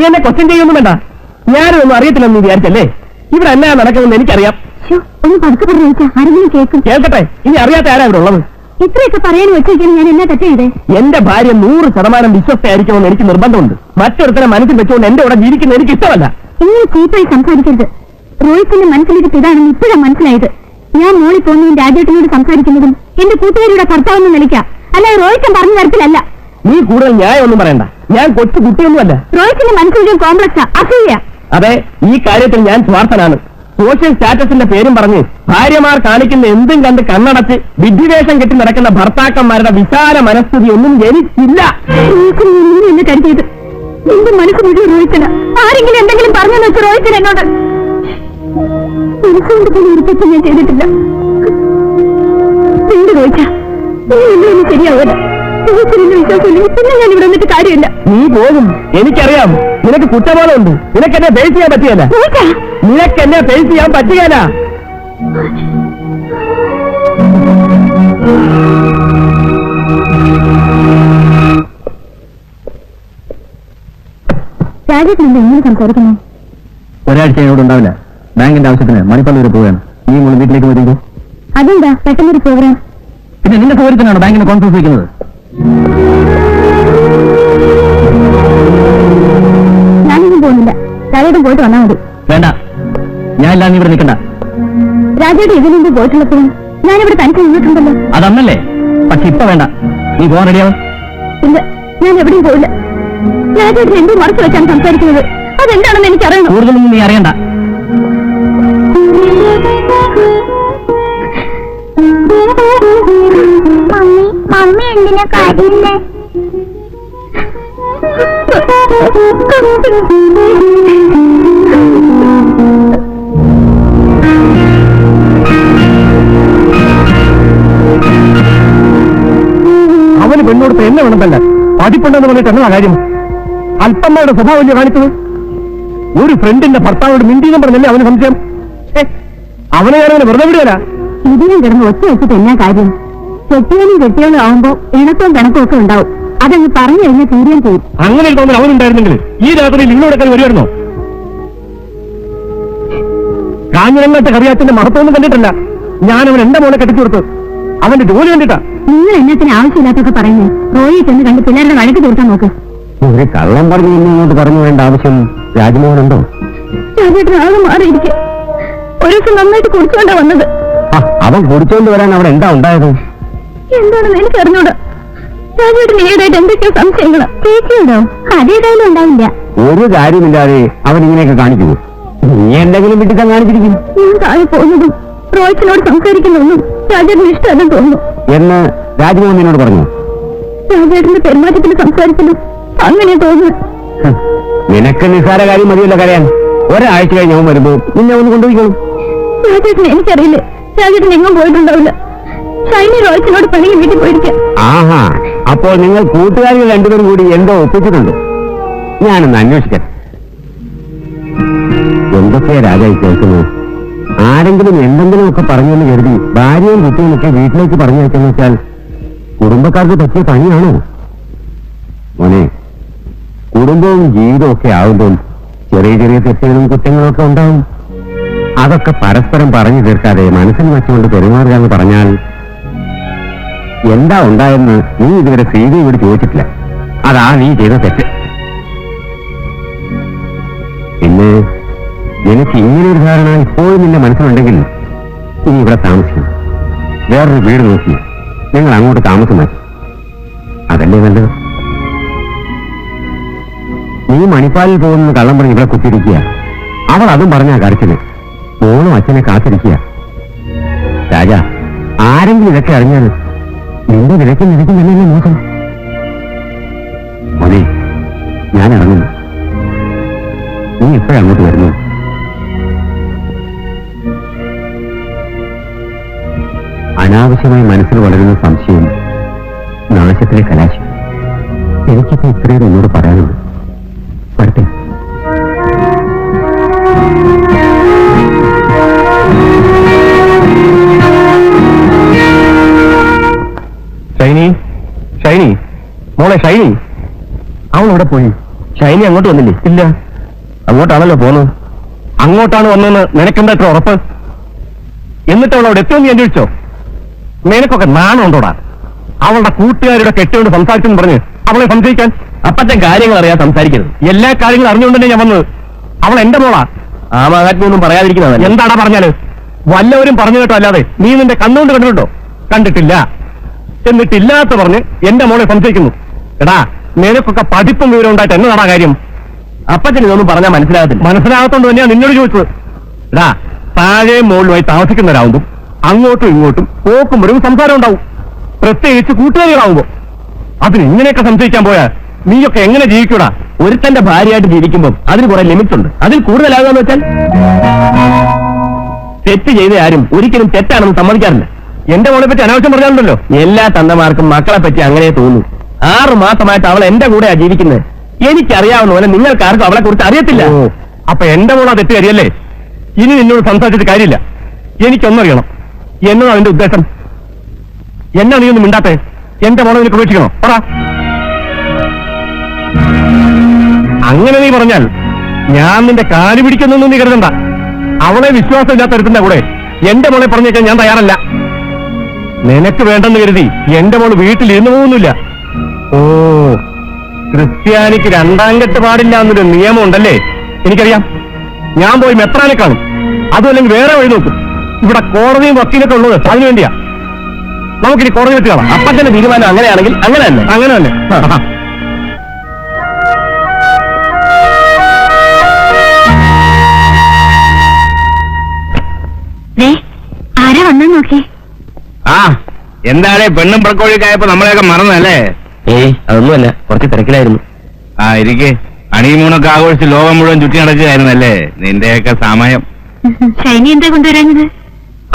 നീ എന്നെ ക്വസ്റ്റ്യൻ ചെയ്യൊന്നും വേണ്ട. ഞാനൊന്നും അറിയത്തില്ലെന്ന് വിചാരിച്ചല്ലേ? ഇവിടെ എന്നാ നടക്കുമെന്ന് എനിക്കറിയാം. ഒന്ന് പതുക്കെ പറഞ്ഞു ആരെങ്കിലും കേൾക്കും. കേൾക്കട്ടെ. ഇനി അറിയാത്ത ആരാ ഇവിടെ ഉള്ളത്? ഇത്രയൊക്കെ പറയാൻ വെച്ചിരിക്കാൻ ഞാൻ എന്നാ തെറ്റ് ചെയ്തേ? എന്റെ ഭാര്യ 100% വിശ്വസ്തയായിരിക്കുമെന്ന് എനിക്ക് നിർബന്ധമുണ്ട്. മറ്റൊരുത്തരെ മനസ്സിൽ വെച്ചുകൊണ്ട് എന്റെ കൂടെ ജീവിക്കുന്ന എനിക്ക് ഇഷ്ടമല്ല. ഇങ്ങനെ ചീപ്പായി സംസാരിക്കരുത്. റോഹിത്തിന്റെ മനസ്സിലിരിപ്പ് ഇതാണെന്ന് ഇപ്പോഴാണ് മനസ്സിലായത്. ഞാൻ മോളിൽ പോകുന്നതും രാജേട്ടനോട് സംസാരിക്കുന്നതും എന്റെ കൂട്ടുകാരിയുടെ ഭർത്താവെന്ന് നിലയ്ക്കാം, അല്ലാതെ റോഹിത്തൻ പറഞ്ഞ തരത്തിലല്ല. നീ കൂടുതൽ ന്യായമൊന്നും പറയണ്ട. ഞാൻ കൊച്ചു കുട്ടിയൊന്നുമല്ല. റോഹിത്തിന്റെ മനസ്സിലൊരു കോംപ്ലക്സാ, അസൂയ. അതെ, ഈ കാര്യത്തിൽ ഞാൻ സ്വാർത്ഥനാണ്. സോഷ്യൽ സ്റ്റാറ്റസിന്റെ പേരും പറഞ്ഞ് ഭാര്യമാർ കാണിക്കുന്ന എന്തും കണ്ട് കണ്ണടച്ച് വിദ്വേഷം കെട്ടി നടക്കുന്ന ഭർത്താക്കന്മാരുടെ വിശാല മനസ്ഥിതി ഒന്നും എനിക്കില്ല. എന്നെ കരുതിയത് എന്റെ മനസ്സ് മുഴുവൻ റോഹിത്തന. ആരെങ്കിലും എന്തെങ്കിലും പറഞ്ഞു വെച്ച് റോഹിത്തൻ എന്നോട് മനസ്സുകൊണ്ട് പോലും ഒരു തെറ്റ് ഞാൻ ചെയ്തിട്ടില്ല. എന്ത് റോഹിച്ച ഒന്നും ശരിയാവില്ല. വിശ്വാസമില്ലെങ്കിൽ പിന്നെ ഞാൻ ഇവിടെ വന്നിട്ട് കാര്യമില്ല. നീ പോകും, എനിക്കറിയാം. നിനക്ക് കുറ്റബോധമുണ്ട്. നിനക്കെന്നെ ഫേസ് ചെയ്യാൻ പറ്റുകയല്ല. നിനക്കെന്നെ ഫേസ് ചെയ്യാൻ പറ്റുകയല്ല. രാജേട്ടനെന്താ എങ്ങനെ സംസാരിക്കുന്നു? ഒരാഴ്ച എന്നോട് ഉണ്ടാവില്ല. ബാങ്കിന്റെ ആവശ്യത്തിന് മണിപ്പള്ളി വരെ പോവുകയാണ്. നീ മോള് വീട്ടിലേക്ക് വരുമ്പോ അതെന്താ പെട്ടെന്നൊരു പ്രോഗ്രാം? പിന്നെ നിന്റെ സൗകര്യത്തിനാണ് ബാങ്കിന് കോൺഫറൻസ് വയ്ക്കുന്നത്. ഞാനൊന്നും പോകുന്നില്ല. രാജേട്ടൻ പോയിട്ട് വന്നാൽ മതി. വേണ്ട, ഞാൻ ഇല്ലാതെ നീ ഇവിടെ നിൽക്കണ്ട. രാജേട്ടൻ ഇതിനു മുമ്പ് പോയിട്ടുള്ളപ്പോഴും ഞാനിവിടെ തനിച്ച് നിന്നിട്ടുണ്ടല്ലോ. അതന്നല്ലേ? പക്ഷെ ഇപ്പൊ വേണ്ട. നീ പോകാൻ റെഡിയാവും? ഇല്ല, ഞാൻ എവിടെയും പോയില്ല. രാജേട്ടൻ എന്തോ മറച്ചു വെച്ചാണ് സംസാരിക്കുന്നത്. അതെന്താണെന്ന് എനിക്കറിയണം. കൂടുതലൊന്നും നീ അറിയണ്ട. മമ്മി എന്തിനാ കാര്യമില്ലേ? അവന് പെണ്ണോടുത്ത് എന്നെ വേണമെന്നല്ല, പഠിപ്പുണ്ടെന്ന് പറഞ്ഞിട്ട് എന്നതാ കാര്യം? അല്പമ്മയുടെ സ്വഭാവം കാണിച്ചത്. ഒരു ഫ്രണ്ടിന്റെ ഭർത്താവോട് മിണ്ടിയെന്നും പറഞ്ഞല്ലേ അവന് സംശയം. അവനെ ഞാനവനെ വെറുതെ വിടുകയല്ല. ഇതിനും കിടന്ന് ഒറ്റ വെച്ചിട്ട് എന്നാ കാര്യം? കെട്ടിയനും കെട്ടിയനും ആവുമ്പോ ഇണക്കവും കണക്കും ഒക്കെ ഉണ്ടാവും. അതങ്ങ് പറഞ്ഞു കഴിഞ്ഞാൽ തീരുകയും ചെയ്യും. അങ്ങനെ ഒരു തോന്നൽ അവനുണ്ടായിരുന്നെങ്കിൽ ഈ രാത്രി നിങ്ങളോടൊക്കെ വരുമായിരുന്നോ? കാഞ്ഞിരങ്ങാട്ട് കറിയാച്ചന്റെ മഹത്വമൊന്നും കണ്ടിട്ടില്ല. ഞാനവൻ എന്റെ മോനെ കെട്ടിച്ചു കൊടുത്തു. അവന്റെ ജോലി കണ്ടിട്ടാ. നിങ്ങൾ എന്നത്തിന് ആവശ്യമില്ലാത്തൊക്കെ പറയുന്നു. റോയി ചെന്ന് കണ്ട് പിള്ളേരുടെ വഴക്ക് തീർക്കാൻ നോക്ക്. ഒരു കള്ളം പറഞ്ഞു ഇങ്ങോട്ട് പറഞ്ഞു വേണ്ട ആവശ്യം രാജ്മോഹനുണ്ടോ? രാജേട്ടൻ ആകെ മാറിയിരിക്കെ. ഒരു ദിവസം നന്നായിട്ട് കുടിച്ചോണ്ടാ വന്നത്. അവൻ കുടിച്ചോണ്ട് വരാൻ അവിടെ എന്താ ഉണ്ടായത്? എന്താണെന്ന് എനിക്ക് അറിഞ്ഞൂടാ. രാജേട്ടൻ ഈയിടെയായിട്ട് എന്തൊക്കെയോ സംശയങ്ങളാ. ചേച്ചിയുണ്ടോ? അതേതായാലും ഉണ്ടാവില്ല. ഒരു കാര്യമില്ലാതെ അവൻ ഇങ്ങനെയൊക്കെ കാണിക്കുന്നു. നീ എന്തെങ്കിലും വിട്ടിട്ടാ കാണിച്ചിരിക്കും. ഞാൻ താഴെ പോകുന്നതും റോയിച്ചിനോട് സംസാരിക്കുന്നൊന്നും രാജേട്ടന് ഇഷ്ടമല്ലെന്ന് തോന്നുന്നു എന്ന് രാജ്മോഹൻ എന്നോട് പറഞ്ഞു. രാജേട്ടന്റെ പെരുമാറ്റത്തിലും സംസാരത്തിലും അങ്ങനെ തോന്നുന്നു. നിനക്ക് നിസ്സാര കാര്യം മതിയല്ലോ കരയാൻ. ഒരാഴ്ച കഴിഞ്ഞ് അവൻ വരുമ്പോ നിന്നെ ഒന്ന് കൊണ്ടുപോയിക്കോളും. രാജേട്ടനെ എനിക്കറിയില്ലേ. രാജേട്ടൻ എങ്ങും പോയിട്ടുണ്ടാവില്ല. ഷൈനി റോയിച്ചിനോട് പണിക്ക് വീട്ടിൽ പോയിരിക്കാം. ആഹാ, അപ്പോൾ നിങ്ങൾ കൂട്ടുകാരികൾ രണ്ടുപേരും കൂടി എന്തോ ഒപ്പിച്ചിട്ടുണ്ട്. ഞാനൊന്ന് അന്വേഷിക്കാം. എന്തൊക്കെയാ രാജായി കേൾക്കുന്നത്? ആരെങ്കിലും എന്തെങ്കിലും ഒക്കെ പറഞ്ഞെന്ന് കരുതി ഭാര്യയും കുട്ടിയുമൊക്കെ വീട്ടിലേക്ക് പറഞ്ഞു വെച്ചെന്ന് വെച്ചാൽ കുടുംബക്കാർക്ക് പറ്റിയ പണിയാണോ? മോനെ, കുടുംബവും ജീവിതവും ഒക്കെ ആവുമ്പോൾ ചെറിയ ചെറിയ തെറ്റുകളും കുറ്റങ്ങളും ഒക്കെ ഉണ്ടാവും. അതൊക്കെ പരസ്പരം പറഞ്ഞു തീർക്കാതെ മനസ്സിൽ വെച്ചുകൊണ്ട് പെരുമാറുക എന്ന് പറഞ്ഞാൽ എന്താ ഉണ്ടായെന്ന് നീ ഇതുവരെ ശ്രീദേവിയോട് ചോദിച്ചിട്ടില്ല. അതാ നീ ചെയ്ത തെറ്റ്. പിന്നെ നിനക്ക് ഇങ്ങനെയൊരു ധാരണ ഇപ്പോഴും നിന്റെ മനസ്സിലുണ്ടെങ്കിൽ ഇനി ഇവിടെ താമസിക്കും. വേറൊരു വീട് നോക്കി നിങ്ങൾ അങ്ങോട്ട് താമസം മാറ്റി. അതല്ലേ നല്ലത്. നീ മണിപ്പാലിൽ പോകുന്ന കള്ളം പറഞ്ഞ് ഇവിടെ കുത്തിരിക്കുക. അവൾ അതും പറഞ്ഞാ കരച്ചില്. മോളും അച്ഛനെ കാത്തിരിക്കുക. രാജ, ആരെങ്കിലും ഇതൊക്കെ അറിഞ്ഞാൽ നിന്റെ വിലയ്ക്ക് നിരക്കും തന്നെയല്ലേ മോശം. മോനെ, ഞാൻ ഇറങ്ങുന്നു. നീ എപ്പോഴങ്ങോട്ട് വരുന്നു? അനാവശ്യമായി മനസ്സിൽ വളരുന്ന സംശയം നാശത്തിലെ കലാശം. എനിക്കിപ്പോ ഇത്രയും എന്നോട് പറയാനുള്ളൂ. വരട്ടെ. ഷൈനി, ഷൈനി, മോളെ ഷൈനി. അവൾ ഇവിടെ പോയി. ഷൈനി അങ്ങോട്ട് വന്നില്ലേ? ഇല്ല. അങ്ങോട്ടാണല്ലോ പോന്നത്. അങ്ങോട്ടാണ് വന്നതെന്ന് നിനക്കെന്താ എത്ര ഉറപ്പ്? എന്നിട്ട് അവൾ അവിടെ എത്തുമെന്ന് അന്വേഷിച്ചോ? നിനക്കൊക്കെ നാണമുണ്ടോടാ? അവളുടെ കൂട്ടുകാരുടെ കെട്ടുകൊണ്ട് സംസാരിച്ചെന്ന് പറഞ്ഞ് അവളെ സംശയിക്കാൻ? അപ്പത്തെ കാര്യങ്ങൾ അറിയാൻ സംസാരിക്കരുത്. എല്ലാ കാര്യങ്ങളും അറിഞ്ഞുകൊണ്ടല്ലേ ഞാൻ വന്നത്. അവൾ എന്റെ മോളാ. ആ മഹാത്മ്യൊന്നും പറയാതിരിക്കുന്നതാണ്. എന്താടാ പറഞ്ഞാല്? വല്ലവരും പറഞ്ഞു കേട്ടോ അല്ലാതെ നീ നിന്റെ കണ്ണുകൊണ്ട് കണ്ടിട്ടുണ്ടോ? കണ്ടിട്ടില്ല. എന്നിട്ടില്ലാത്ത പറഞ്ഞ് എന്റെ മോളെ സംശയിക്കുന്നു. എടാ, നിനക്കൊക്കെ പഠിപ്പും വിവരം ഉണ്ടായിട്ട് എന്നതാടാ കാര്യം? അപ്പച്ചൻ ഇതൊന്നും പറഞ്ഞാൽ മനസ്സിലാകത്തില്ല. മനസ്സിലാകത്തോണ്ട് തന്നെയാ നിന്നോട് ചോദിച്ചത്. എടാ, താഴെയും മുകളിലുമായി താമസിക്കുന്നവരാകുമ്പോൾ അങ്ങോട്ടും ഇങ്ങോട്ടും പോക്കും വരും സംസാരം ഉണ്ടാവും, പ്രത്യേകിച്ച് കൂട്ടുകാരികളാവുമ്പോ. അതിന് ഇങ്ങനെയൊക്കെ സംശയിക്കാൻ പോയാ നീയൊക്കെ എങ്ങനെ ജീവിക്കൂടാ? ഒരുത്തന്റെ ഭാര്യയായിട്ട് ജീവിക്കുമ്പോൾ അതിന് കുറെ ലിമിറ്റ്സ് ഉണ്ട്. അതിൽ കൂടുതലാകാന്ന് വെച്ചാൽ തെറ്റ് ചെയ്ത ആരും ഒരിക്കലും തെറ്റാണെന്ന് സമ്മതിക്കാറില്ല. എന്റെ മോളെ പറ്റി അനാവശ്യം പറഞ്ഞാലുണ്ടല്ലോ, എല്ലാ തന്തമാർക്കും മക്കളെ പറ്റി അങ്ങനെ തോന്നും. 6 മാസമായിട്ട് അവൾ എന്റെ കൂടെയാ ജീവിക്കുന്നത്. എനിക്കറിയാവുന്ന പോലെ നിങ്ങൾക്കാർക്കും അവളെ കുറിച്ച് അറിയത്തില്ല. അപ്പൊ എന്റെ മോളാ തെറ്റുകാരിയല്ലേ? ഇനി നിന്നോട് സംസാരിച്ചിട്ട് കാര്യമില്ല. എനിക്കൊന്നറിയണം, എന്നതാ അതിന്റെ ഉദ്ദേശം? എന്നാ നീ ഒന്നും മിണ്ടാത്തെ? എന്റെ മോളെ നിനക്ക് ഉപേക്ഷിക്കണോ? പറ. അങ്ങനെ നീ പറഞ്ഞാൽ ഞാൻ നിന്റെ കാല് പിടിക്കുന്നൊന്നും നീ കരുതണ്ട. അവളെ വിശ്വാസമില്ലാത്ത ഒരുത്തിന്റെ കൂടെ എന്റെ മോളെ പറഞ്ഞേക്കാൻ ഞാൻ തയ്യാറല്ല. നിനക്ക് വേണ്ടെന്ന് കരുതി എന്റെ മോള് വീട്ടിൽ ഇരുന്നു പോകുന്നില്ല. ഓ, ക്രിസ്ത്യാനിക്ക് 2ാം കെട്ട് പാടില്ല എന്നൊരു നിയമം ഉണ്ടല്ലേ? എനിക്കറിയാം. ഞാൻ പോയി മെത്രാനെ കാണും, അതുമല്ലെങ്കിൽ വേറെ വഴി നോക്കും. ഇവിടെ കോടതിയും വക്കീലൊക്കെ ഉള്ളത് അതിനു വേണ്ടിയാ. നമുക്കിനി കോടതി വെച്ച് കാണാം. അപ്പച്ചന്റെ തീരുമാനം അങ്ങനെയാണെങ്കിൽ അങ്ങനെ തന്നെ. അങ്ങനെ തന്നെ. ആരാ വന്നു നോക്കി? ആ, എന്താണ് പെണ്ണും പ്രക്കോഴിക്കായപ്പോ നമ്മളെയൊക്കെ മറന്നല്ലേ? ഏയ്, അതൊന്നുമല്ല, കുറച്ച് തിരക്കിലായിരുന്നു. ആ, ഇരിക്കെ. അണിമൂണൊക്കെ ആഘോഷിച്ച് ലോകം മുഴുവൻ ചുറ്റി നടക്കുകയായിരുന്നല്ലേ നിന്റെയൊക്കെ സമയം. ഷൈനി എന്താ കൊണ്ടുവരാഞ്ഞത്?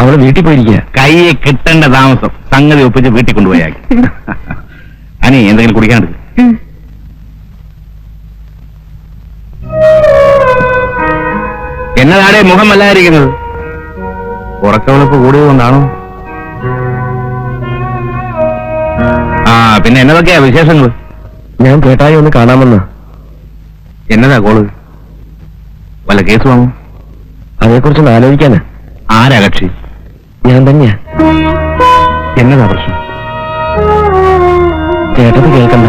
അവള് വീട്ടിൽ പോയിരിക്കുക. കയ്യെ കിട്ടേണ്ട താമസം. സംഗതി ഒപ്പിച്ച് വീട്ടിൽ കൊണ്ടുപോയാക്കി. അനി, എന്തെങ്കിലും കുടിക്കാണ്ട്? എന്നതാടെ മുഖം വല്ലാതിരിക്കുന്നത്? ഉറക്കവിളപ്പ് കൂടിയതുകൊണ്ടാണോ? ആ, പിന്നെ എന്നതൊക്കെയാ വിശേഷങ്ങൾ? ഞാൻ ചേട്ടായി ഒന്ന് കാണാമെന്ന്. എന്നതാ കോള്? വല്ല കേസ് വാങ്ങും? അതേക്കുറിച്ചൊന്ന് ആലോചിക്കാനാ. ആരാ കക്ഷി? ഞാൻ തന്നെയാ. എന്നതാ പ്രശ്നം? ചേട്ടത് കേൾക്കണ്ട.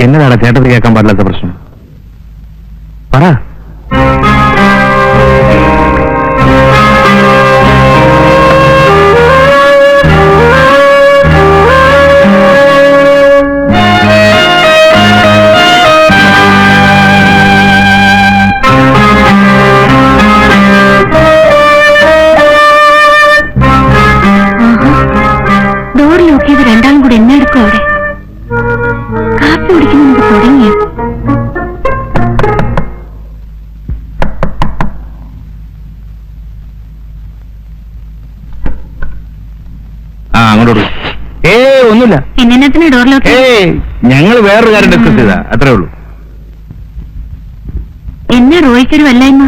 എന്നതാണ് ചേട്ടത് കേൾക്കാൻ പാടില്ലാത്ത പ്രശ്നം? പറ. ഡോർ ലോക്ക് ചെയ്ത് രണ്ടാളും കൂടെ എന്നെ എടുക്കും. അവിടെ കാപ്പി കുടിക്കുന്നത് തുടങ്ങിയ അങ്ങോട്ട്. ഒന്നുമില്ല. പിന്നെത്തിന് ഡോർ ലോക്ക്? ഞങ്ങൾ വേറൊരു കാര്യം ഡിസ്കസ് ചെയ്താ, അത്രേ ഉള്ളൂ. എന്നെ റോയ്ക്കൊരു വല്ലായ്മ?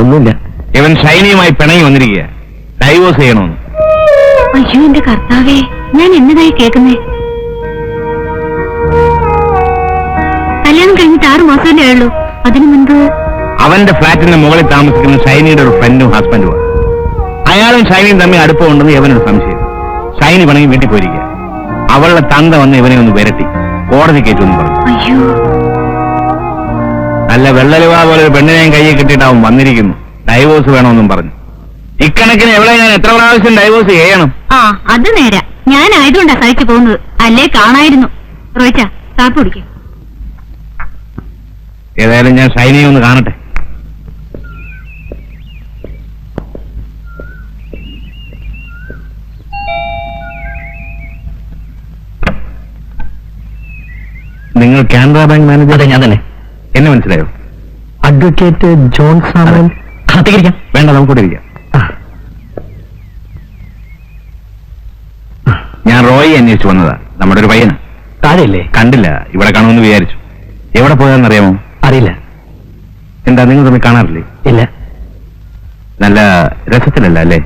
ഒന്നുമില്ല. ഇവൻ ഷൈനിയുമായി പിണങ്ങി വന്നിരിക്കുക, ഡൈവോഴ്സ് ചെയ്യണമെന്ന്. അയ്യോ, എന്റെ കർത്താവേ, ഞാൻ എന്നതായി കേൾക്കുന്നേ? കല്യാണം കഴിഞ്ഞിട്ട് 6 മാസമല്ലേ ഉള്ളൂ. അതിനു മുൻപ് അവന്റെ ഫ്ലാറ്റിന്റെ മുകളിൽ താമസിക്കുന്ന ഷൈനിയുടെ ഒരു ഫ്രണ്ടും ഹസ്ബൻഡുമാണ്. അയാളും ഷൈനിയും തമ്മിൽ അടുപ്പമുണ്ടെന്ന് ഇവനൊരു സംശയം. ഷൈനി പണങ്ങി വീട്ടിൽ പോയിരിക്കുക. അവളുടെ തന്ത വന്ന് ഇവനെ ഒന്ന് വിരട്ടി കോടതി കയറ്റുമെന്ന് പറഞ്ഞു. അയ്യോ, നല്ല വെള്ളലുവാ പോലെ ഒരു പെണ്ണിനെയും കയ്യിൽ കിട്ടിയിട്ട് അവൻ വന്നിരിക്കുന്നു. ഡൈവോഴ്സ് വേണമെന്നും പറഞ്ഞു. ഇക്കണക്കിന് എവിടെ ഞാൻ എത്ര പ്രാവശ്യം ഡൈവോഴ്സ് ചെയ്യണം? ആ, അത് നേരാ. ഞാനായതുകൊണ്ടാ സഹിച്ചു പോകുന്നത്. അല്ലേ കാണായിരുന്നു. റോയിച്ച, കാപ്പി കുടിക്കും. ഏതായാലും ഞാൻ ഷൈനിയെ ഒന്ന് കാണട്ടെ. നിങ്ങൾ കാനറ ബാങ്ക് മാനേജർ? അതെ, ഞാൻ തന്നെ. എന്നെ മനസ്സിലായോ? Advocate John Samuel. അകത്തേക്കിരിക്കാം. വേണ്ട, നമുക്കൂടെ ഇരിക്കാം. ഞാൻ റോയി അന്വേഷിച്ചു വന്നതാ. നമ്മുടെ ഒരു പയ്യന്. താഴെയല്ലേ? കണ്ടില്ല, ഇവിടെ കാണുമെന്ന് വിചാരിച്ചു. എവിടെ പോയതെന്നറിയാമോ? അറിയില്ല. എന്താ, നിങ്ങൾ തമ്മിൽ കാണാറില്ലേ? ഇല്ല. നല്ല രസത്തിലല്ല അല്ലേ?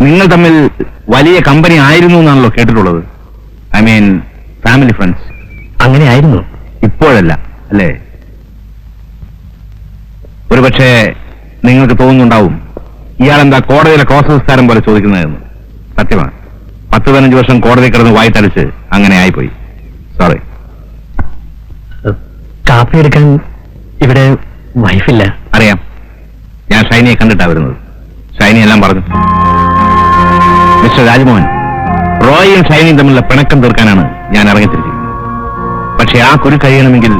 നിങ്ങൾ തമ്മിൽ വലിയ കമ്പനി ആയിരുന്നു എന്നാണല്ലോ കേട്ടിട്ടുള്ളത്. I mean family friends. അങ്ങനെ ആയിരുന്നു. ഇപ്പോഴല്ല അല്ലേ? ഒരുപക്ഷെ നിങ്ങൾക്ക് തോന്നുന്നുണ്ടാവും ഇയാളെന്താ കോടതിയിലെ ക്രോസ് സംസ്കാരം പോലെ ചോദിക്കുന്നതെന്ന്. സത്യമാണ്, 10-15 വർഷം കോടതി കിടന്ന് വായിട്ടടിച്ച് അങ്ങനെ ആയിപ്പോയി. സോറി. കാപ്പി എടുക്കാൻ ഇവിടെ വൈഫില്ല. അറിയാം, ഞാൻ ഷൈനിയെ കണ്ടിട്ടാ വരുന്നത്. ഷൈനി എല്ലാം പറഞ്ഞു. മിസ്റ്റർ രാജ്മോഹൻ, റോയിയും ഷൈനിയും തമ്മിലുള്ള പിണക്കം തീർക്കാനാണ് ഞാൻ ഇറങ്ങിത്തിരിച്ചിരിക്കുന്നത്. പക്ഷെ ആ കുരു കഴിയണമെങ്കിൽ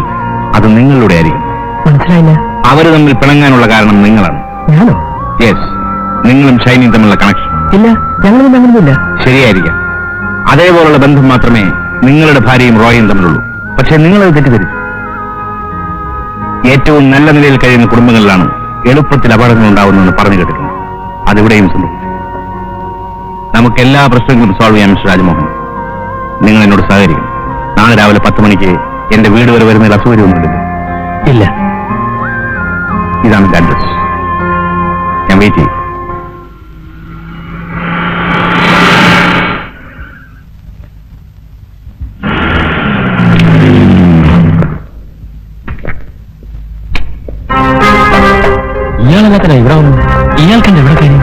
അത് നിങ്ങളിലൂടെ ആയിരിക്കും. മനസ്സിലായില്ല. അവര് തമ്മിൽ പിണങ്ങാനുള്ള കാരണം നിങ്ങളാണ്. ഞാനോ? യെസ്, നിങ്ങളും ഷൈനിയും തമ്മിലുള്ള കണക്ഷൻ. ഇല്ല, ഞങ്ങളൊന്നും അങ്ങനെയൊന്നുമില്ല. ശരിയായിരിക്കാം. അതേപോലുള്ള ബന്ധം മാത്രമേ നിങ്ങളുടെ ഭാര്യയും റോയും തമ്മിലുള്ളൂ. പക്ഷെ നിങ്ങളത് തെറ്റിദ്ധരിച്ചു. ഏറ്റവും നല്ല നിലയിൽ കഴിയുന്ന കുടുംബങ്ങളിലാണ് എളുപ്പത്തിൽ അപകടങ്ങൾ ഉണ്ടാവുന്നതെന്ന് പറഞ്ഞു കേട്ടിട്ടുണ്ട്. അതിവിടെയും സംഭവിച്ചു. നമുക്ക് എല്ലാ പ്രശ്നങ്ങളും സോൾവ് ചെയ്യാൻ മിസ്റ്റർ രാജ്മോഹൻ, നിങ്ങൾ എന്നോട് സഹകരിക്കും. നാളെ രാവിലെ 10 മണിക്ക് എന്റെ വീട് വരെ വരുന്നതിൽ അസൗകര്യമൊന്നുമില്ല. ഇല്ല. ഇതാണ് എന്റെ അഡ്രസ്. ഞാൻ വെയിറ്റ് ചെയ്യും. ഇയാളെല്ലാത്തല്ല ഇവിടെ വന്നു. ഇയാൾക്കെന്താ ഇവിടെ കാര്യം?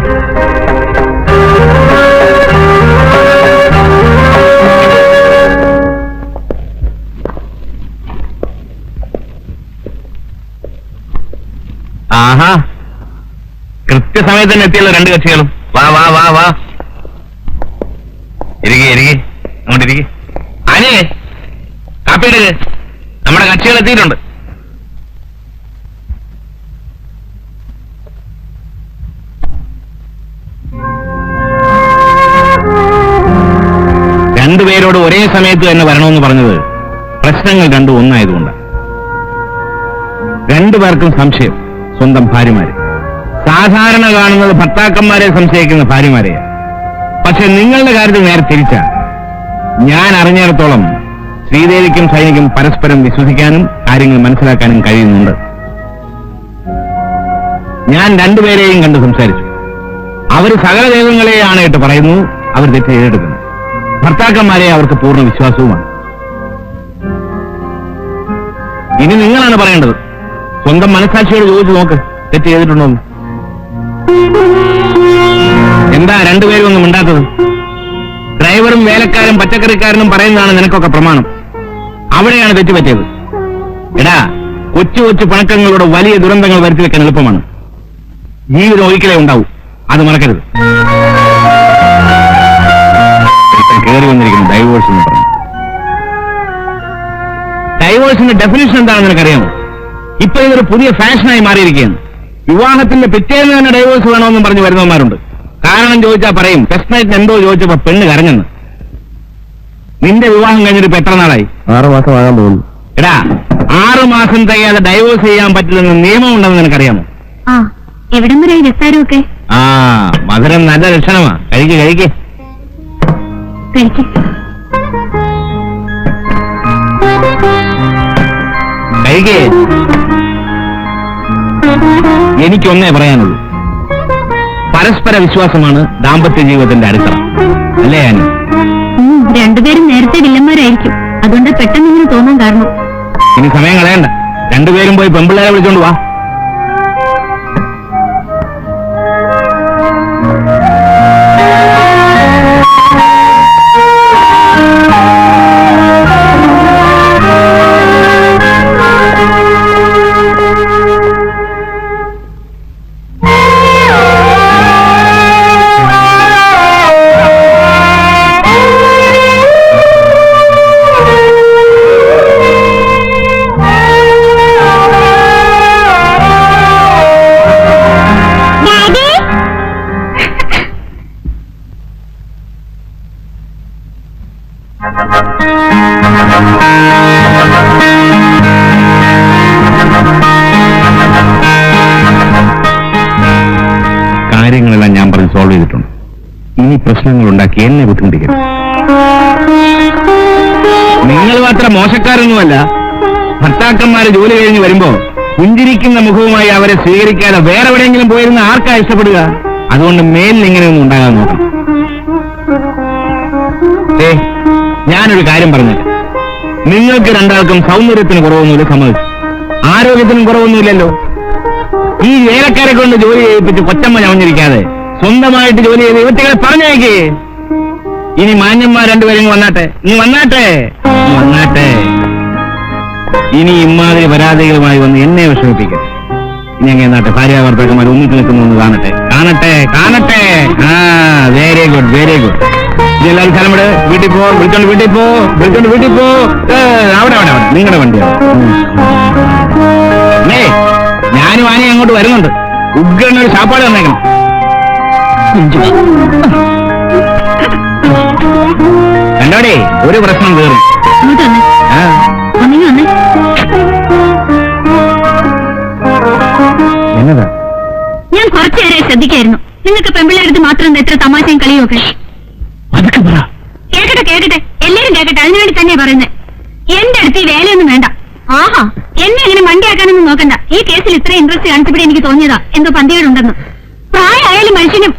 ആഹാ, കൃത്യസമയത്ത് തന്നെ എത്തിയല്ലോ രണ്ട് കക്ഷികളും. വാ വാ വാ വാ, ഇരിക്കെ അങ്ങോട്ട് ഇരിക്കെ. അനേ, കാപ്പി എടുക്ക്. നമ്മുടെ കക്ഷികൾ എത്തിയിട്ടുണ്ട്. രണ്ടുപേരോട് ഒരേ സമയത്ത് തന്നെ വരണമെന്ന് പറഞ്ഞത് പ്രശ്നങ്ങൾ രണ്ടും ഒന്നായതുകൊണ്ട്. രണ്ടുപേർക്കും സംശയം സ്വന്തം ഭാര്യമാരെ. സാധാരണ കാണുന്നത് ഭർത്താക്കന്മാരെ സംശയിക്കുന്ന ഭാര്യമാരെയാണ്. പക്ഷെ നിങ്ങളുടെ കാര്യത്തിൽ നേരെ തിരിച്ചാ. ഞാൻ അറിഞ്ഞിടത്തോളം ശ്രീദേവിക്കും ഷൈനിക്കും പരസ്പരം വിശ്വസിക്കാനും കാര്യങ്ങൾ മനസ്സിലാക്കാനും കഴിയുന്നുണ്ട്. ഞാൻ രണ്ടുപേരെയും കണ്ട് സംസാരിച്ചു. അവർ സകല ദൈവങ്ങളെയാണ് ഇട്ട് പറയുന്നു. അവർ തെറ്റ് ചെയ്തെടുക്കുന്നു. ഭർത്താക്കന്മാരെ അവർക്ക് പൂർണ്ണ വിശ്വാസവുമാണ്. ഇനി നിങ്ങളാണ് പറയേണ്ടത്. സ്വന്തം മനസ്സാക്ഷിയോട് ചോദിച്ചു നോക്ക്, തെറ്റ് ചെയ്തിട്ടുണ്ടോ? എന്താ രണ്ടുപേരും ഒന്നും മിണ്ടാത്തത്? ഡ്രൈവറും വേലക്കാരും പച്ചക്കറിക്കാരനും പറയുന്നതാണ് നിനക്കൊക്കെ പ്രമാണം. അവിടെയാണ് തെറ്റുപറ്റിയത്. എടാ, കൊച്ചു കൊച്ചു പണക്കങ്ങളുടെ വലിയ ദുരന്തങ്ങൾ വരുത്തി വെക്കാൻ എളുപ്പമാണ്. ജീവിതം ഒരിക്കലേ ഉണ്ടാവൂ, അത് മറക്കരുത്. കയറി വന്നിരിക്കുന്നു ഡൈവോഴ്സ് എന്ന് പറഞ്ഞു. ഡൈവോഴ്സിന്റെ ഡെഫിനിഷൻ എന്താണെന്ന് നിനക്കറിയാമോ? ഇപ്പൊ ഇതൊരു പുതിയ ഫാഷനായി മാറിയിരിക്കുകയാണ്. വിവാഹത്തിന്റെ പിറ്റേന്ന് തന്നെ ഡൈവോഴ്സ് വേണമെന്നും പറഞ്ഞു വരുന്നവന്മാരുണ്ട്. കാരണം ചോദിച്ചാൽ പറയും ഫസ്റ്റ് നൈറ്റിന് എന്തോ ചോദിച്ചപ്പോ പെണ്ണ് കരഞ്ഞെന്ന്. നിന്റെ വിവാഹം കഴിഞ്ഞിട്ട് ഇപ്പൊ എത്ര നാളായി? 6 മാസം ആകാൻ പോകുന്നു. എടാ, 6 മാസം തികയാതെ ഡൈവോഴ്സ് ചെയ്യാൻ പറ്റില്ലെന്ന് നിയമം ഉണ്ടെന്ന് നിനക്കറിയാമോ? ആ, എവിടം വരെ വിസ്താരമൊക്കെ? ആ, മധുരം നല്ല ലക്ഷണമാ. കഴിക്ക് കഴിക്ക്. കഴിക്കേ. എനിക്കൊന്നേ പറയാനുള്ളൂ. പരസ്പര വിശ്വാസമാണ് ദാമ്പത്യ ജീവിതത്തിന്റെ അടിത്തറ, അല്ലേ? ഞാൻ രണ്ടുപേരും നേരത്തെ വില്ലന്മാരായിരിക്കും. അതുകൊണ്ട് പെട്ടെന്ന് ഇങ്ങനെ തോന്നാൻ കാരണം. ഇനി സമയം കളയണ്ട. രണ്ടുപേരും പോയി പെമ്പിള്ളേരെ വിളിച്ചോണ്ട് വാ. കാര്യങ്ങളെല്ലാം ഞാൻ പറഞ്ഞ് സോൾവ് ചെയ്തിട്ടുണ്ട്. ഇനി പ്രശ്നങ്ങൾ ഉണ്ടാക്കി എന്നെ ബുദ്ധിമുട്ടിക്കരുത്. നിങ്ങൾ മാത്രം മോശക്കാരൊന്നുമല്ല. ഭർത്താക്കന്മാര് ജോലി കഴിഞ്ഞ് വരുമ്പോ പുഞ്ചിരിക്കുന്ന മുഖവുമായി അവരെ സ്വീകരിക്കാതെ വേറെ എവിടെയെങ്കിലും പോയിരുന്ന ആർക്കാ ഇഷ്ടപ്പെടുക? അതുകൊണ്ട് മേലിൽ ഇങ്ങനെയൊന്നും ഉണ്ടാകാൻ നോക്കണം. ഞാനൊരു കാര്യം പറഞ്ഞില്ല, നിങ്ങൾക്ക് രണ്ടാൾക്കും സൗന്ദര്യത്തിന് കുറവൊന്നുമില്ല, സമ്മതിച്ചു. ആരോഗ്യത്തിനും കുറവൊന്നുമില്ലല്ലോ. ഈ വേലക്കാരെ കൊണ്ട് ജോലി ചെയ്യിപ്പിച്ച് കൊച്ചമ്മ ചമഞ്ഞിരിക്കാതെ സ്വന്തമായിട്ട് ജോലി ചെയ്ത് ഇവറ്റകളെ പറഞ്ഞേക്കേ. ഇനി മാന്യന്മാർ രണ്ടുപേരും വന്നാട്ടെ, നീ വന്നാട്ടെ. ഇനി ഇമാതിരി പരാതികളുമായി വന്ന് എന്നെ വിഷമിപ്പിക്കും. ഇനി എങ്ങനെ നാട്ടെ, ഭാര്യാഭർത്താക്കന്മാർ ഒന്നിച്ചു നിൽക്കുന്നു കാണട്ടെ. ആ വെരി ഗുഡ്. എല്ലാവരും സ്ഥലം വിട്, വീട്ടിൽ പോ, വിളിച്ചോണ്ട് വീട്ടിൽ പോ. അവിടെ നിങ്ങളുടെ വണ്ടിയാണ്. ഞാനും ആനയും അങ്ങോട്ട് വരുന്നുണ്ട്. ഉഗ്രനൊരു ശാപ്പാട് തന്നേക്കണം. കണ്ടോടെ, ഒരു പ്രശ്നം തീർന്നു. എന്നതാ? ഞാൻ കുറച്ചുനേരം ശ്രദ്ധിക്കായിരുന്നു. നിങ്ങൾക്ക് പെമ്പിള്ളേരടുത്ത് മാത്രം എത്ര തമാശയും കളിയും ഒക്കെ. അതൊക്കെ പറ. കേക്കട്ടെ, എല്ലാരും കേക്കട്ടെ. അതിനുവേണ്ടി തന്നെ പറയുന്നത്. എന്റെ അടുത്ത് ഈ വേലയൊന്നും വേണ്ട. ആഹാ, എന്നെ അങ്ങനെ മണ്ടിയാക്കാനൊന്നും നോക്കണ്ട. ഈ കേസിൽ ഇത്ര ഇൻട്രസ്റ്റ് കാണിച്ചപ്പോഴേ എനിക്ക് തോന്നിയതാ എന്തോ പന്തികേടുണ്ടെന്ന്. പ്രായമായാലും മനുഷ്യനും